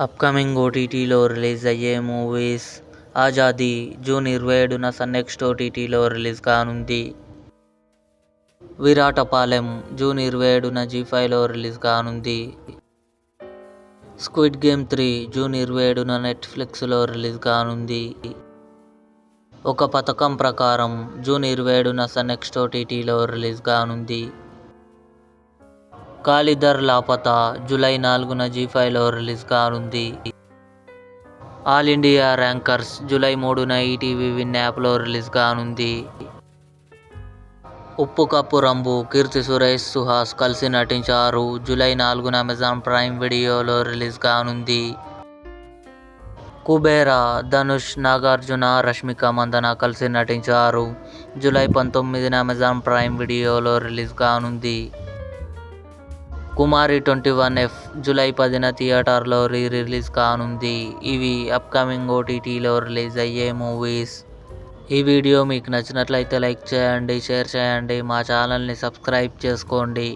Upcoming ఓటీటీలో release అయ్యే movies. Azadi June 27న Sun NXT ఓటీటీలో రిలీజ్ కానుంది. విరాటపాలెం జూన్ 27న జీ5లో రిలీజ్ కానుంది. స్క్విడ్ గేమ్ 3 జూన్ 27న నెట్ఫ్లిక్స్లో రిలీజ్ కానుంది. ఒక పథకం ప్రకారం జూన్ 27న సన్నెక్స్ట్ ఓటీటీలో రిలీజ్ కానుంది. కాలిదర్ లాపతా జూలై 4న జీ5లో రిలీజ్ కానుంది. ఆల్ ఇండియా ర్యాంకర్స్ జూలై 3న ఈటీవీ విన్ యాప్లో రిలీజ్ కానుంది. ఉప్పు కప్పు రంబు కీర్తి సురేష్ సుహాస్ కలిసి నటించారు. జూలై 4న అమెజాన్ ప్రైమ్ వీడియోలో రిలీజ్ కానుంది. కుబేరా ధనుష్, నాగార్జున, రష్మిక మందన కలిసి నటించారు. జూలై 19న అమెజాన్ ప్రైమ్ వీడియోలో రిలీజ్ కానుంది. కుమారి 21F జూలై 10న థియేటర్లో రిలీజ్ కానుంది. ఇవి అప్కమింగ్ ఓటీటీలో రిలీజ్ అయ్యే మూవీస్. ఈ వీడియో మీకు నచ్చినట్లయితే లైక్ చేయండి, షేర్ చేయండి, మా ఛానల్ని సబ్స్క్రైబ్ చేసుకోండి.